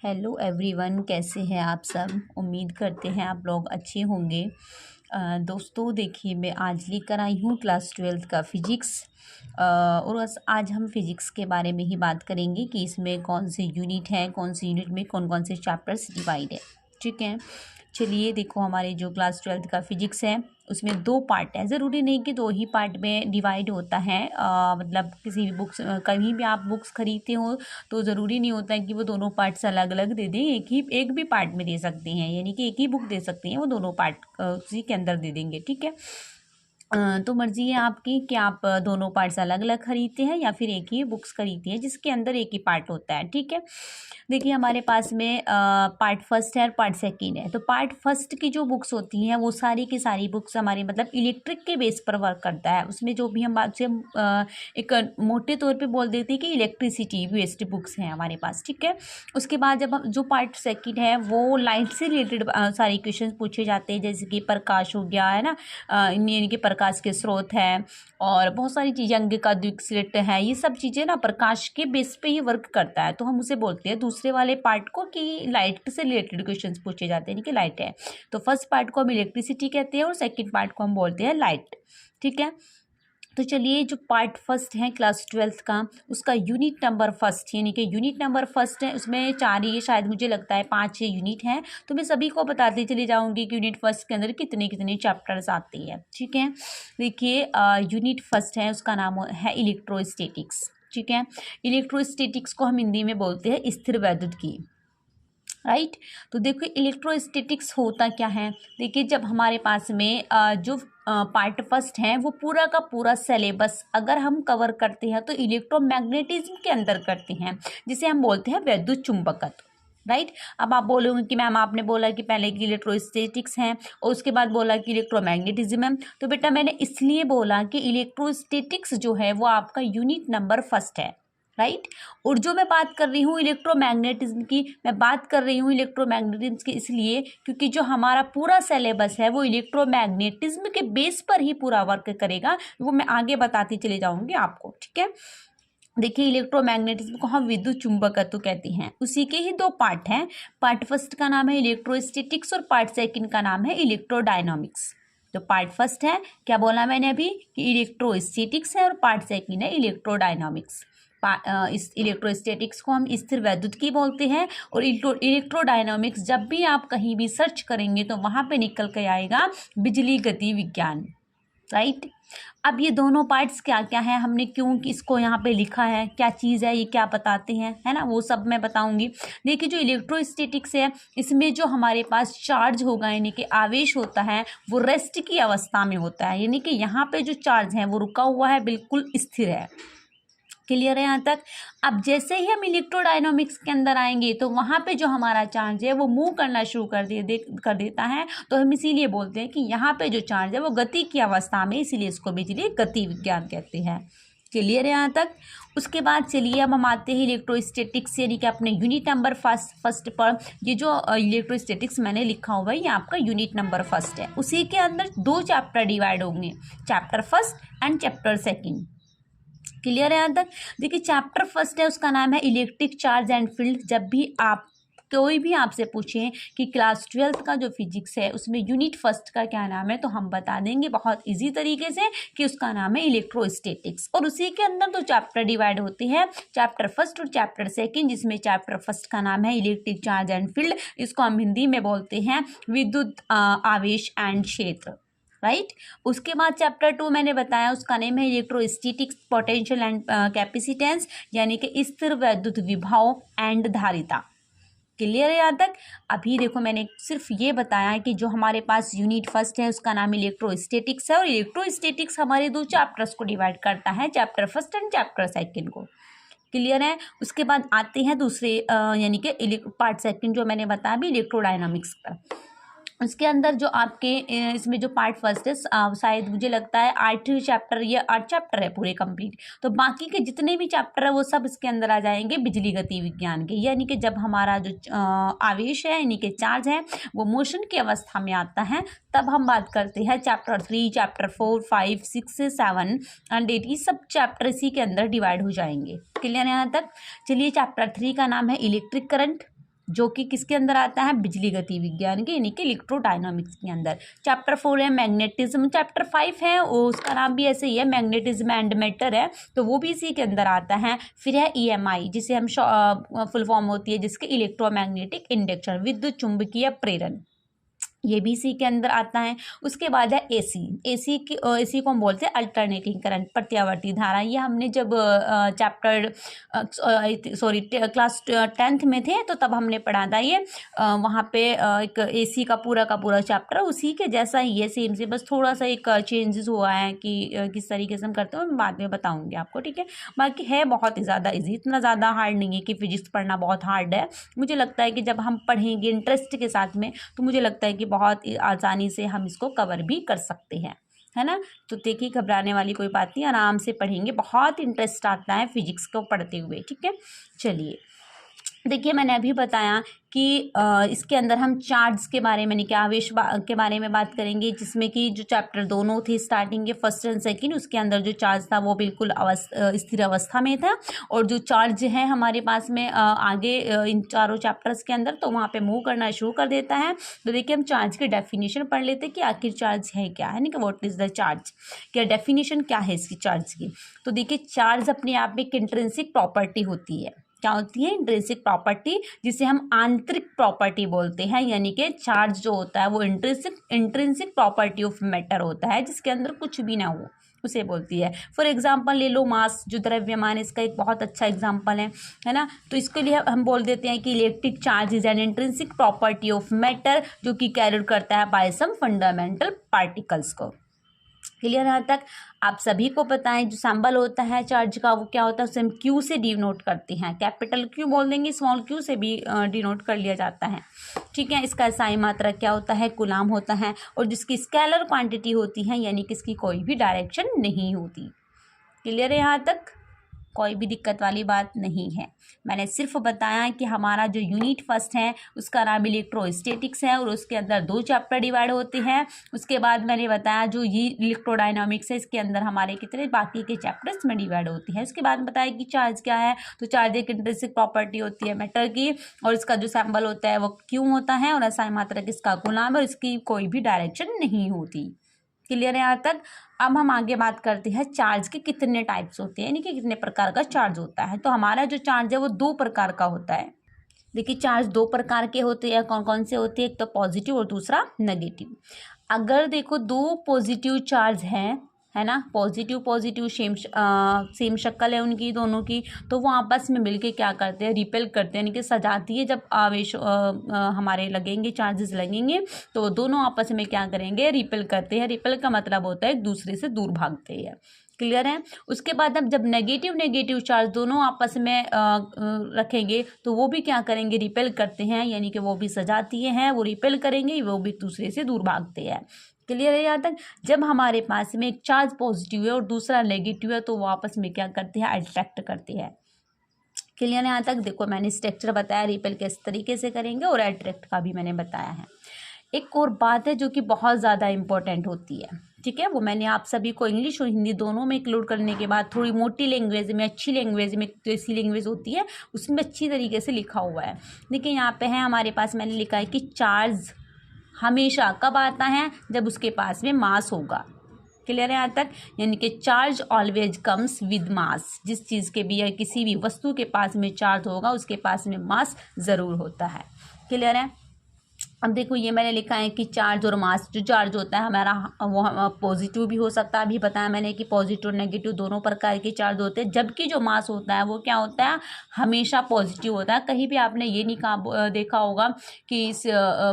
Hello everyone, कैसे हैं आप सब। उम्मीद करते हैं आप लोग अच्छे होंगे। दोस्तों देखिए, मैं आज लेकर आई हूँ क्लास 12th का फिजिक्स। और आज हम फिजिक्स के बारे में ही बात करेंगे कि इसमें कौन से यूनिट हैं, कौन से यूनिट में कौन कौन से चैप्टर्स डिवाइड है। ठीक है, चलिए देखो, हमारे जो क्लास 12th का फिजिक्स है उसमें 2 पार्ट है। ज़रूरी नहीं कि 2 ही पार्ट में डिवाइड होता है। मतलब किसी भी बुक्स, कहीं भी आप बुक्स खरीदते हो तो ज़रूरी नहीं होता है कि वो दोनों पार्ट्स अलग अलग दे दें। एक भी पार्ट में दे सकते हैं, यानी कि एक ही बुक दे सकते हैं, वो दोनों पार्ट उसी के अंदर दे देंगे। ठीक है, तो मर्ज़ी है आपकी कि आप दोनों पार्ट्स अलग अलग खरीदते हैं या फिर एक ही बुक्स खरीदते हैं जिसके अंदर एक ही पार्ट होता है। ठीक है, देखिए हमारे पास में पार्ट फर्स्ट है और पार्ट सेकंड है। तो पार्ट फर्स्ट की जो बुक्स होती हैं वो सारी की सारी बुक्स हमारी मतलब इलेक्ट्रिक के बेस पर वर्क करता है। उसमें जो भी हम बात से एक मोटे तौर पे बोल देते हैं कि इलेक्ट्रिसिटी बेस्ड बुक्स हैं हमारे पास। ठीक है, उसके बाद जब हम जो पार्ट सेकंड है वो लाइट से रिलेटेड सारे क्वेश्चन पूछे जाते हैं, जैसे कि प्रकाश हो गया है ना, यानी कि प्रकाश के स्रोत है और बहुत सारी चीज़ें, अंग का द्विक है, ये सब चीज़ें ना प्रकाश के बेस पे ही वर्क करता है। तो हम उसे बोलते हैं दूसरे वाले पार्ट को कि लाइट से रिलेटेड क्वेश्चंस पूछे जाते हैं, यानी कि लाइट है। तो फर्स्ट पार्ट को हम इलेक्ट्रिसिटी कहते हैं और सेकंड पार्ट को हम बोलते हैं लाइट। ठीक है, तो चलिए, जो पार्ट फर्स्ट है क्लास 12th का, उसका यूनिट नंबर फर्स्ट, यानी कि यूनिट नंबर फर्स्ट है, उसमें 4 ही, शायद मुझे लगता है 5 यूनिट हैं। तो मैं सभी को बताती चली जाऊंगी कि यूनिट फर्स्ट के अंदर कितने कितने चैप्टर्स आते हैं। ठीक है, देखिए यूनिट फर्स्ट है, उसका नाम है इलेक्ट्रोस्टैटिक्स। ठीक है, इलेक्ट्रोस्टैटिक्स को हम हिंदी में बोलते हैं स्थिर वैद्युत की। राइट, तो देखो इलेक्ट्रोस्टैटिक्स होता क्या है। देखिए, जब हमारे पास में जो पार्ट फर्स्ट है वो पूरा का पूरा सिलेबस अगर हम कवर करते हैं तो इलेक्ट्रोमैग्नेटिज्म के अंदर करते हैं, जिसे हम बोलते हैं वैद्युत चुंबकत्व। राइट, अब आप बोलोगे कि मैम आपने बोला कि पहले की इलेक्ट्रोस्टैटिक्स हैं और उसके बाद बोला कि इलेक्ट्रोमैग्नेटिज्म है। तो बेटा मैंने इसलिए बोला कि इलेक्ट्रोस्टैटिक्स जो है वो आपका यूनिट नंबर फर्स्ट है। राइट, और जो मैं बात कर रही हूँ इलेक्ट्रोमैग्नेटिज्म की, मैं बात कर रही हूँ इलेक्ट्रोमैग्नेटिज्म की इसलिए क्योंकि जो हमारा पूरा सिलेबस है वो इलेक्ट्रोमैग्नेटिज्म के बेस पर ही पूरा वर्क करेगा। वो मैं आगे बताती चली जाऊंगी आपको। ठीक है, देखिए इलेक्ट्रोमैग्नेटिज्म को हम विद्युत चुंबकत्व कहते हैं। उसी के ही 2 पार्ट हैं। पार्ट फर्स्ट का नाम है इलेक्ट्रोस्टैटिक्स और पार्ट सेकंड का नाम है इलेक्ट्रोडायनामिक्स। तो पार्ट फर्स्ट है, क्या बोला मैंने अभी, कि इलेक्ट्रोस्टैटिक्स है और पार्ट सेकंड है इलेक्ट्रोडायनामिक्स। इस इलेक्ट्रोस्टैटिक्स को हम स्थिर वैद्युत की बोलते हैं और इलेक्ट्रोडायनामिक्स जब भी आप कहीं भी सर्च करेंगे तो वहाँ पे निकल के आएगा बिजली गति विज्ञान। राइट, अब ये दोनों पार्ट्स क्या क्या हैं, हमने क्यों इसको यहाँ पे लिखा है, क्या चीज़ है, ये क्या बताते हैं, है ना, वो सब मैं बताऊंगी। देखिए, जो इलेक्ट्रोस्टैटिक्स है इसमें जो हमारे पास चार्ज होगा, यानी कि आवेश होता है, वो रेस्ट की अवस्था में होता है, यानी कि यहाँ पे जो चार्ज है वो रुका हुआ है, बिल्कुल स्थिर है। क्लियर है यहाँ तक। अब जैसे ही हम इलेक्ट्रोडायनामिक्स के अंदर आएंगे तो वहाँ पे जो हमारा चार्ज है वो मूव करना शुरू कर देता है। तो हम इसीलिए बोलते हैं कि यहाँ पे जो चार्ज है वो गति की अवस्था में, इसीलिए इसको बिजली गति विज्ञान कहते हैं। क्लियर है यहाँ तक। उसके बाद चलिए अब हम आते हैं इलेक्ट्रोस्टैटिक्स, यानी कि अपने यूनिट नंबर फर्स्ट पर। ये जो इलेक्ट्रोस्टैटिक्स मैंने लिखा हुआ है ये आपका यूनिट नंबर फर्स्ट है। उसी के अंदर 2 चैप्टर डिवाइड होंगे, chapter first and chapter second. Clear है यहाँ तक। देखिए, चैप्टर फर्स्ट है, उसका नाम है इलेक्ट्रिक चार्ज एंड फील्ड। जब भी आप कोई भी आपसे पूछें कि क्लास 12th का जो फिजिक्स है उसमें यूनिट फर्स्ट का क्या नाम है, तो हम बता देंगे बहुत इजी तरीके से कि उसका नाम है इलेक्ट्रोस्टैटिक्स। और उसी के अंदर 2 चैप्टर डिवाइड होते हैं, चैप्टर फर्स्ट और चैप्टर सेकंड, जिसमें चैप्टर फर्स्ट का नाम है इलेक्ट्रिक चार्ज एंड फील्ड। इसको हम हिंदी में बोलते हैं विद्युत आवेश एंड क्षेत्र। राइट, उसके बाद चैप्टर 2 मैंने बताया, उसका नेम है इलेक्ट्रोस्टैटिक्स पोटेंशियल एंड कैपेसिटेंस, यानी कि स्थिर वैद्युत विभव एंड धारिता। क्लियर है यहाँ तक। अभी देखो, मैंने सिर्फ ये बताया कि जो हमारे पास यूनिट फर्स्ट है उसका नाम इलेक्ट्रोस्टैटिक्स है और इलेक्ट्रोस्टैटिक्स हमारे 2 चैप्टर्स को डिवाइड करता है, chapter first and chapter second को। क्लियर है। उसके बाद आते हैं दूसरे यानी कि पार्ट सेकेंड जो मैंने बताया भी इलेक्ट्रोडायनामिक्स का। उसके अंदर जो आपके इसमें जो पार्ट फर्स्ट है, शायद मुझे लगता है 8 चैप्टर, ये 8 चैप्टर है पूरे कंप्लीट। तो बाकी के जितने भी चैप्टर है वो सब इसके अंदर आ जाएंगे बिजली गति विज्ञान के, यानी कि जब हमारा जो आवेश है यानी कि चार्ज है वो मोशन की अवस्था में आता है, तब हम बात करते हैं चैप्टर 3, चैप्टर 4, 5, 6, 7 एंड 8, ये सब चैप्टर इसी के अंदर डिवाइड हो जाएंगे। क्लियर है यहाँ तक। चलिए, चैप्टर 3 का नाम है इलेक्ट्रिक करंट। जो कि किसके अंदर आता है, बिजली गति विज्ञान के यानी कि इलेक्ट्रोडायनामिक्स के अंदर। चैप्टर 4 है मैग्नेटिज्म। चैप्टर 5 है उसका नाम भी ऐसे ही है, मैग्नेटिज्म एंड मैटर है, तो वो भी इसी के अंदर आता है। फिर है EMI जिसे हम फुल फॉर्म होती है जिसके इलेक्ट्रोमैग्नेटिक इंडक्शन, विद्युत चुंबकीय प्रेरण, ये भी इसी के अंदर आता है। उसके बाद है AC को हम बोलते हैं अल्टरनेटिंग करंट, प्रत्यावर्ती धारा। ये हमने जब चैप्टर क्लास 10th में थे तो तब हमने पढ़ा था ये। वहाँ पे एक AC का पूरा चैप्टर उसी के जैसा ही है, सेम से, बस थोड़ा सा एक चेंजेस हुआ है कि किस तरीके से हम करते हैं, मैं बाद में बताऊँगी आपको, ठीक है। बाकी है बहुत ही ज़्यादा ईजी, इतना ज़्यादा हार्ड नहीं है कि फिजिक्स पढ़ना बहुत हार्ड है। मुझे लगता है कि जब हम पढ़ेंगे इंटरेस्ट के साथ में तो मुझे लगता है कि बहुत आसानी से हम इसको कवर भी कर सकते हैं, है ना। तो देखिए घबराने वाली कोई बात नहीं, आराम से पढ़ेंगे, बहुत इंटरेस्ट आता है फिजिक्स को पढ़ते हुए, ठीक है। चलिए देखिए मैंने अभी बताया कि इसके अंदर हम चार्ज के बारे में नहीं, क्या आवेश के बारे में बात करेंगे, जिसमें कि जो चैप्टर दोनों थे स्टार्टिंग के फर्स्ट एंड सेकंड, उसके अंदर जो चार्ज था वो बिल्कुल स्थिर अवस्था में था, और जो चार्ज है हमारे पास में आगे इन चारों चैप्टर्स के अंदर तो वहाँ पे मूव करना शुरू कर देता है। तो देखिए हम चार्ज की डेफिनेशन पढ़ लेते हैं कि आखिर चार्ज है क्या, है ना, कि व्हाट इज़ द चार्ज, क्या डेफिनेशन क्या है इसकी चार्ज की। तो देखिए चार्ज अपने आप में एक इंट्रिंसिक प्रॉपर्टी होती है, क्या होती है, इंट्रिंसिक प्रॉपर्टी, जिसे हम आंतरिक प्रॉपर्टी बोलते हैं, यानी कि चार्ज जो होता है वो इंट्रिंसिक प्रॉपर्टी ऑफ मैटर होता है, जिसके अंदर कुछ भी ना हो उसे बोलती है। फॉर एग्जाम्पल ले लो मास, जो द्रव्यमान, इसका एक बहुत अच्छा एग्जाम्पल है ना। तो इसके लिए हम बोल देते हैं कि electric charge is an intrinsic property of matter, जो कि कैरी करता है बाय सम फंडामेंटल पार्टिकल्स को। क्लियर यहाँ तक आप सभी को पता है जो सिंबल होता है चार्ज का वो क्या होता है, उसे हम क्यू से डिनोट करते हैं, कैपिटल क्यू बोल देंगे, स्मॉल क्यू से भी डिनोट कर लिया जाता है, ठीक है। इसका SI मात्रा क्या होता है, कूलाम होता है, और जिसकी स्केलर क्वांटिटी होती है, यानी कि इसकी कोई भी डायरेक्शन नहीं होती। क्लियर है यहाँ तक, कोई भी दिक्कत वाली बात नहीं है। मैंने सिर्फ बताया कि हमारा जो यूनिट फर्स्ट है उसका नाम इलेक्ट्रोस्टैटिक्स है, और उसके अंदर 2 चैप्टर डिवाइड होते हैं। उसके बाद मैंने बताया जो ये इलेक्ट्रोडायनामिक्स है, इसके अंदर हमारे कितने बाकी के चैप्टर्स में डिवाइड होती है। उसके बाद बताया कि चार्ज क्या है, तो चार्ज एक इंट्रिंसिक प्रॉपर्टी होती है मैटर की, और इसका जो सिंबल होता है वो क्यू होता है, और SI मात्रा किसका, कूलाम, और इसकी कोई भी डायरेक्शन नहीं होती। क्लियर है यहाँ तक। अब हम आगे बात करते हैं चार्ज के कितने टाइप्स होते हैं, यानी कि कितने प्रकार का चार्ज होता है। तो हमारा जो चार्ज है वो 2 प्रकार का होता है। देखिए चार्ज 2 प्रकार के होते हैं, कौन कौन से होते हैं, एक तो पॉजिटिव और दूसरा नेगेटिव। अगर देखो 2 पॉजिटिव चार्ज हैं, है ना, पॉजिटिव सेम शक्ल है उनकी दोनों की, तो वो आपस में मिलके क्या करते हैं, रिपेल करते हैं, यानी कि सजाती है। जब आवेश हमारे लगेंगे, चार्जेस लगेंगे, तो दोनों आपस में क्या करेंगे, रिपेल करते हैं। रिपेल का मतलब होता है एक दूसरे से दूर भागते हैं। क्लियर है। उसके बाद अब जब नेगेटिव चार्ज दोनों आपस में रखेंगे तो वो भी क्या करेंगे, रिपेल करते हैं, यानी कि वो भी सजाती हैं, वो रिपेल करेंगे, वो भी दूसरे से दूर भागते हैं। क्लियर है यहाँ तक। जब हमारे पास में एक चार्ज पॉजिटिव है और दूसरा नेगेटिव है तो वो आपस में क्या करते हैं, अट्रैक्ट करते हैं। क्लियर है यहाँ तक। देखो मैंने स्ट्रक्चर बताया, रिपेल किस तरीके से करेंगे, और अट्रैक्ट का भी मैंने बताया है। एक और बात है जो कि बहुत ज़्यादा इंपॉर्टेंट होती है, ठीक है, वो मैंने आप सभी को इंग्लिश और हिंदी दोनों में इंक्लूड करने के बाद थोड़ी मोटी लैंग्वेज में, अच्छी लैंग्वेज में, तो ऐसी लैंग्वेज होती है उसमें अच्छी तरीके से लिखा हुआ है। देखिए यहाँ पे है हमारे पास, मैंने लिखा है कि चार्ज हमेशा कब आता है, जब उसके पास में मास होगा। क्लियर है यहाँ तक। यानी कि charge always comes with mass, जिस चीज़ के भी या किसी भी वस्तु के पास में चार्ज होगा उसके पास में मास ज़रूर होता है। क्लियर है। अब देखो ये मैंने लिखा है कि चार्ज और मास, जो चार्ज होता है हमारा वो पॉजिटिव भी हो सकता है, अभी बताया मैंने कि पॉजिटिव और नेगेटिव दोनों प्रकार के चार्ज होते हैं, जबकि जो मास होता है वो क्या होता है, हमेशा पॉजिटिव होता है। कहीं भी आपने ये नहीं देखा होगा कि इस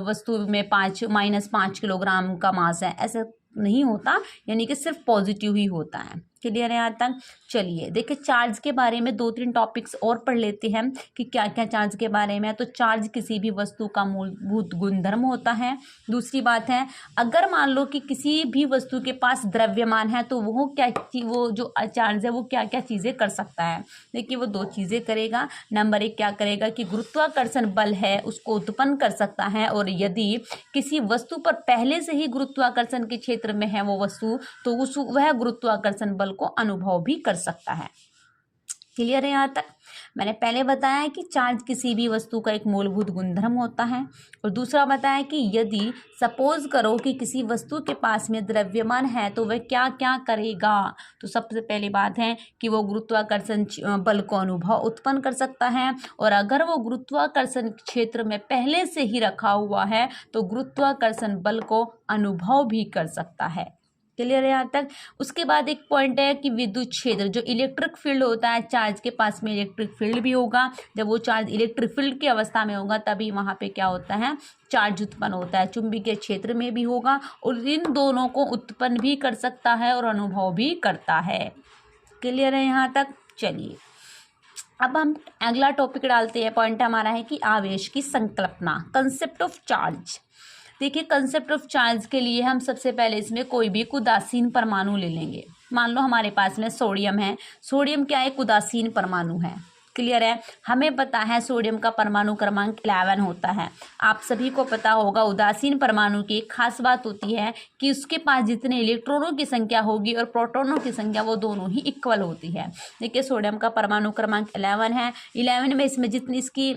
वस्तु में -5 किलोग्राम का मास है, ऐसा नहीं होता, यानी कि सिर्फ पॉजिटिव ही होता है। क्लियर है यहाँ तक। चलिए देखिए चार्ज के बारे में 2-3 टॉपिक्स और पढ़ लेते हैं कि क्या क्या चार्ज के बारे में। तो चार्ज किसी भी वस्तु का मूलभूत गुणधर्म होता है। दूसरी बात है, अगर मान लो कि किसी भी वस्तु के पास द्रव्यमान है तो वो जो चार्ज है वो क्या क्या चीज़ें कर सकता है। देखिए वो 2 चीज़ें करेगा। नंबर 1 क्या करेगा कि गुरुत्वाकर्षण बल है उसको उत्पन्न कर सकता है, और यदि किसी वस्तु पर पहले से ही गुरुत्वाकर्षण के क्षेत्र में है वो वस्तु, तो वह गुरुत्वाकर्षण बल को अनुभव भी कर सकता है। क्लियर है यहाँ तक। मैंने पहले बताया कि चार्ज किसी भी वस्तु का एक मूलभूत गुणधर्म होता है, और दूसरा बताया कि यदि सपोज करो कि किसी वस्तु के पास में द्रव्यमान है तो वह क्या क्या करेगा। तो सबसे पहली बात है कि वो गुरुत्वाकर्षण बल को अनुभव उत्पन्न कर सकता है, और अगर वो गुरुत्वाकर्षण क्षेत्र में पहले से ही रखा हुआ है तो गुरुत्वाकर्षण बल को अनुभव भी कर सकता है। क्लियर है यहाँ तक। उसके बाद एक पॉइंट है कि विद्युत क्षेत्र, जो इलेक्ट्रिक फील्ड होता है, चार्ज के पास में इलेक्ट्रिक फील्ड भी होगा। जब वो चार्ज इलेक्ट्रिक फील्ड की अवस्था में होगा तभी वहाँ पे क्या होता है, चार्ज उत्पन्न होता है। चुंबकीय क्षेत्र में भी होगा, और इन दोनों को उत्पन्न भी कर सकता है और अनुभव भी करता है। क्लियर है यहाँ तक। चलिए अब हम अगला टॉपिक डालते हैं। पॉइंट हमारा है कि आवेश की संकल्पना, कंसेप्ट ऑफ चार्ज। देखिए, कंसेप्ट ऑफ चार्ज के लिए हम सबसे पहले इसमें कोई भी एक उदासीन परमाणु ले लेंगे। मान लो हमारे पास में सोडियम है। सोडियम क्या है, एक उदासीन परमाणु है। क्लियर है। हमें पता है सोडियम का परमाणु क्रमांक 11 होता है। आप सभी को पता होगा उदासीन परमाणु की एक खास बात होती है कि उसके पास जितने इलेक्ट्रॉनों की संख्या होगी और प्रोटॉनों की संख्या वो दोनों ही इक्वल होती है। देखिए, सोडियम का परमाणु क्रमांक 11 है। 11 में इसमें जितनी इसकी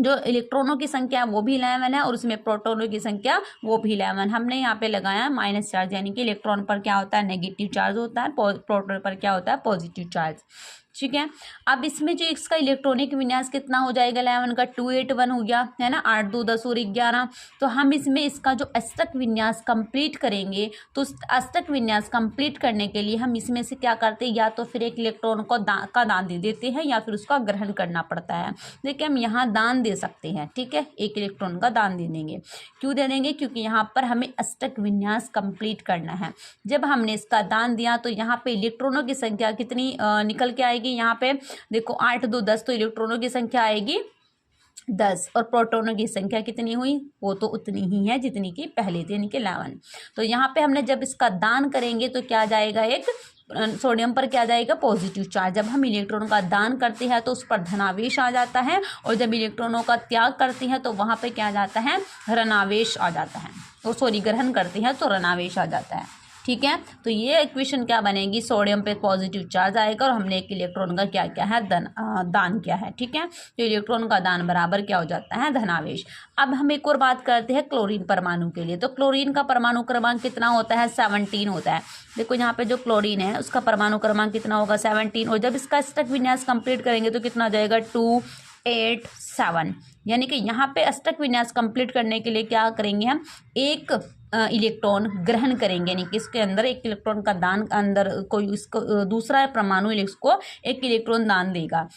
जो इलेक्ट्रॉनों की संख्या है वो भी 11 है, और उसमें प्रोटॉनों की संख्या वो भी 11। हमने यहाँ पे लगाया माइनस चार्ज, यानी कि इलेक्ट्रॉन पर क्या होता है, नेगेटिव चार्ज होता है, प्रोटॉन पर क्या होता है, पॉजिटिव चार्ज। ठीक है। अब इसमें जो इसका इलेक्ट्रॉनिक विन्यास कितना हो जाएगा, 11 का 281 हो गया है ना, 8 2 10 और 11। तो हम इसमें इसका जो अष्टक विन्यास कंप्लीट करेंगे, तो उस अष्टक विन्यास कंप्लीट करने के लिए हम इसमें से क्या करते हैं, या तो फिर एक इलेक्ट्रॉन को दान दे देते हैं या फिर उसका ग्रहण करना पड़ता है। देखिए, हम यहाँ दान दे सकते हैं। ठीक है, एक इलेक्ट्रॉन का दान दे देंगे। क्यों दे देंगे, क्योंकि यहाँ पर हमें अष्टक विन्यास कंप्लीट करना है। जब हमने इसका दान दिया तो यहाँ पे इलेक्ट्रॉनों की संख्या कितनी निकल के आएगी, यहाँ पे देखो 8 2 10, तो इलेक्ट्रॉनों की संख्या आएगी 10, और प्रोटॉनों की संख्या कितनी हुई, वो तो उतनी ही है जितनी की पहले थी, यानी कि 11। तो यहाँ पे हमने जब इसका दान करेंगे तो क्या जाएगा, एक सोडियम पर क्या जाएगा, पॉजिटिव चार्ज। जब हम इलेक्ट्रॉनों का दान करते हैं तो उस पर धनावेश आ जाता है, और जब इलेक्ट्रॉनों का त्याग करते हैं तो वहाँ पे क्या जाता है, ऋणावेश आ जाता है। तो ग्रहण करते हैं तो ऋणावेश आ जाता है। ठीक है, तो ये इक्वेशन क्या बनेगी, सोडियम पे पॉजिटिव चार्ज आएगा और हमने एक इलेक्ट्रॉन का क्या क्या है, दान किया है। ठीक है, तो इलेक्ट्रॉन का दान बराबर क्या हो जाता है, धनावेश। अब हम एक और बात करते हैं क्लोरीन परमाणु के लिए। तो क्लोरीन का परमाणु क्रमांक कितना होता है, 17 होता है। देखो यहाँ पे जो क्लोरीन है उसका परमाणु क्रमांक कितना होगा, 17, और जब इसका अष्टक विन्यास कंप्लीट करेंगे तो कितना हो जाएगा, 2 8 7। यानी कि यहाँ पे अष्टक विन्यास कंप्लीट करने के लिए क्या करेंगे, हम एक इलेक्ट्रॉन ग्रहण करेंगे, यानी कि इसके अंदर एक इलेक्ट्रॉन का दान, अंदर कोई इसको दूसरा परमाणु इसको एक इलेक्ट्रॉन दान देगा।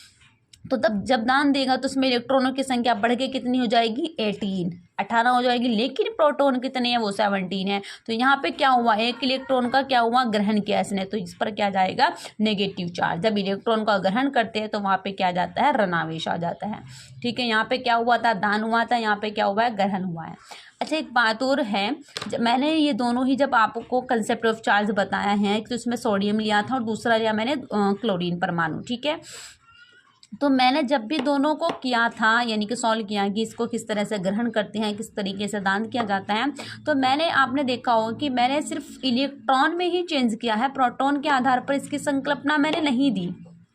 तो तब जब दान देगा तो उसमें इलेक्ट्रॉनों की संख्या बढ़ के कितनी हो जाएगी, 18 हो जाएगी। लेकिन प्रोटॉन कितने हैं, वो 17 है। तो यहाँ पे क्या हुआ, एक इलेक्ट्रॉन का क्या हुआ, ग्रहण किया इसने, तो इस पर क्या जाएगा, नेगेटिव चार्ज। जब इलेक्ट्रॉन का ग्रहण करते हैं तो वहाँ पे क्या जाता है, ऋणावेश आ जाता है। ठीक है, यहाँ पे क्या हुआ था, दान हुआ था, यहाँ पे क्या हुआ है, ग्रहण हुआ है। अच्छा, एक बात और है, मैंने ये दोनों ही जब आपको कंसेप्ट ऑफ चार्ज बताया है, तो इसमें सोडियम लिया था और दूसरा लिया मैंने क्लोरीन परमाणु। ठीक है, तो मैंने जब भी दोनों को किया था, यानी कि सॉल्व किया कि इसको किस तरह से ग्रहण करते हैं, किस तरीके से दान किया जाता है, तो आपने देखा हो कि मैंने सिर्फ इलेक्ट्रॉन में ही चेंज किया है, प्रोटॉन के आधार पर इसकी संकल्पना मैंने नहीं दी।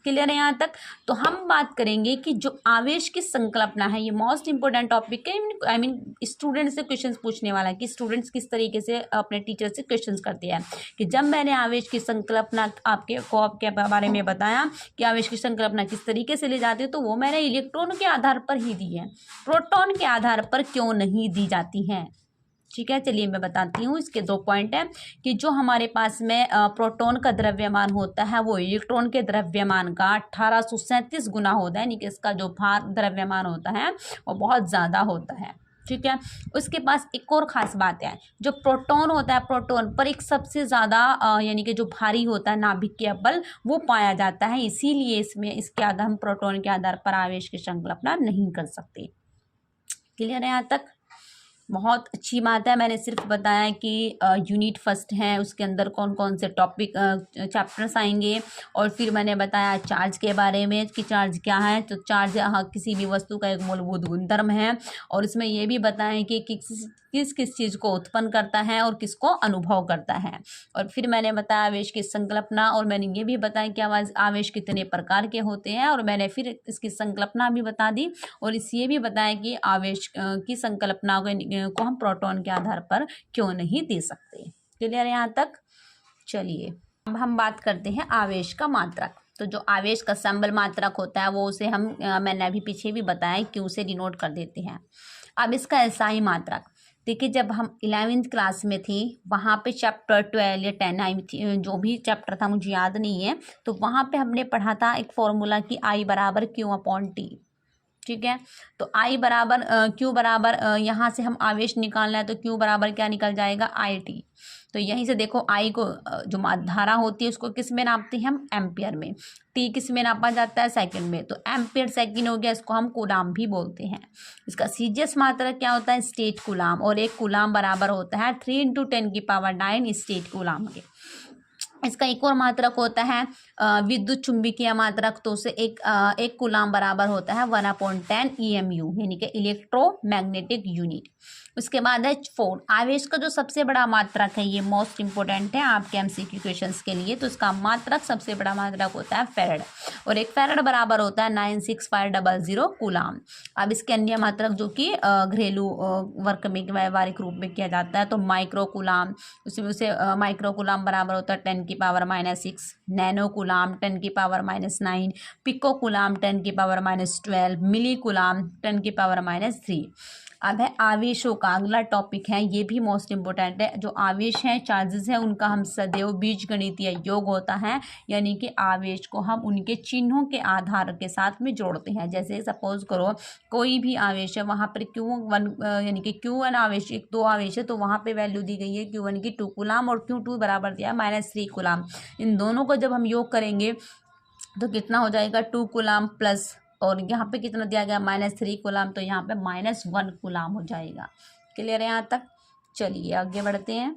क्लियर है यहाँ तक। तो हम बात करेंगे कि जो आवेश की संकल्पना है, ये मोस्ट इंपोर्टेंट टॉपिक है। आई मीन स्टूडेंट से क्वेश्चंस पूछने वाला है कि स्टूडेंट्स किस तरीके से अपने टीचर से क्वेश्चंस करते हैं, कि जब मैंने आवेश की संकल्पना आपके बारे में बताया कि आवेश की संकल्पना किस तरीके से ली जाती है, तो वो मैंने इलेक्ट्रॉन के आधार पर ही दी है, प्रोटॉन के आधार पर क्यों नहीं दी जाती है। ठीक है, चलिए मैं बताती हूँ। इसके 2 पॉइंट हैं कि जो हमारे पास में प्रोटॉन का द्रव्यमान होता है वो इलेक्ट्रॉन के द्रव्यमान का 1837 गुना होता है, यानी कि इसका जो भार द्रव्यमान होता है वो बहुत ज़्यादा होता है। ठीक है, उसके पास एक और ख़ास बात है, जो प्रोटॉन होता है, प्रोटॉन पर एक सबसे ज़्यादा यानी कि जो भारी होता है नाभिकीय बल, वो पाया जाता है। इसीलिए इसके आधार हम प्रोटॉन के आधार पर आवेश की संकल्पना नहीं कर सकते। क्लियर है यहाँ तक। बहुत अच्छी बात है। मैंने सिर्फ बताया कि यूनिट फर्स्ट है, उसके अंदर कौन कौन से टॉपिक चैप्टर्स आएंगे, और फिर मैंने बताया चार्ज के बारे में कि चार्ज क्या है। तो चार्ज किसी भी वस्तु का एक मूलभूत गुणधर्म है, और इसमें यह भी बताया कि किस किस चीज़ को उत्पन्न करता है और किसको अनुभव करता है। और फिर मैंने बताया आवेश की संकल्पना, और मैंने ये भी बताया कि आवेश कितने प्रकार के होते हैं, और मैंने फिर इसकी संकल्पना भी बता दी, और इस ये भी बताया कि आवेश की संकल्पना को हम प्रोटॉन के आधार पर क्यों नहीं दे सकते। क्लियर है यहाँ तक? चलिए अब हम बात करते हैं आवेश का मात्रक। तो जो आवेश का संबल मात्रक होता है वो उसे हम मैंने अभी पीछे भी बताया क्यू से डिनोट कर देते हैं। अब इसका एसआई मात्रक देखिए, जब हम 11वीं क्लास में थी वहाँ पे चैप्टर 12 या 10 आई थी, जो भी चैप्टर था मुझे याद नहीं है, तो वहाँ पे हमने पढ़ा था एक फॉर्मूला कि आई बराबर क्यू अपॉन टी। ठीक है, तो आई बराबर क्यू बराबर यहाँ से हम आवेश निकालना है तो क्यू बराबर क्या निकल जाएगा, आई टी। तो यहीं से देखो आई को जो धारा होती है उसको किस में नापते हैं हम, एम्पियर में। टी किस में नापा जाता है, सेकंड में। तो एम्पियर सेकंड हो गया, इसको हम कूलाम भी बोलते हैं। इसका सीजीएस मात्रक क्या होता है, स्टेट कूलाम, और एक कूलाम बराबर होता है 3 × 10⁹ स्टेट कूलाम के। इसका एक और मात्रक होता है विद्युत चुंबकीय मात्रक, तो उसे एक कूलाम बराबर होता है 1/10 EMU, यानी कि इलेक्ट्रोमैग्नेटिक यूनिट। उसके बाद है 4 आवेश का जो सबसे बड़ा मात्रक है, ये मोस्ट इंपॉर्टेंट है आपके MCQ क्वेश्चंस के लिए। तो इसका मात्रक सबसे बड़ा मात्रक होता है फैराड, और एक फैराड बराबर होता है 96500 कूलाम। अब इसके अन्य मात्रक जो कि घरेलू वर्क में व्यवहारिक रूप में किया जाता है, तो माइक्रो कूलाम, उसमें उसे माइक्रो कूलाम बराबर होता है 10⁻⁻6, नैनो कूलाम 10⁻⁻9, पिको कूलाम 10⁻⁻12, मिली कूलाम 10⁻⁻3। अब है आवेशों का अगला टॉपिक है, ये भी मोस्ट इंपोर्टेंट है। जो आवेश हैं, चार्जेस हैं, उनका हम सदैव बीजगणितीय योग होता है, यानी कि आवेश को हम उनके चिन्हों के आधार के साथ में जोड़ते हैं। जैसे सपोज करो कोई भी आवेश है, वहाँ पर Q1 यानी कि Q1 आवेश, एक 2 आवेश है, तो वहाँ पे वैल्यू दी गई है Q1 की 2 कूलाम, और Q2 बराबर दिया है -3 कूलाम। इन दोनों को जब हम योग करेंगे तो कितना हो जाएगा, 2 कूलाम प्लस, और यहाँ पे कितना दिया गया -3 कूलाम, तो यहाँ पे -1 कूलाम हो जाएगा। क्लियर है यहाँ तक? चलिए आगे बढ़ते हैं।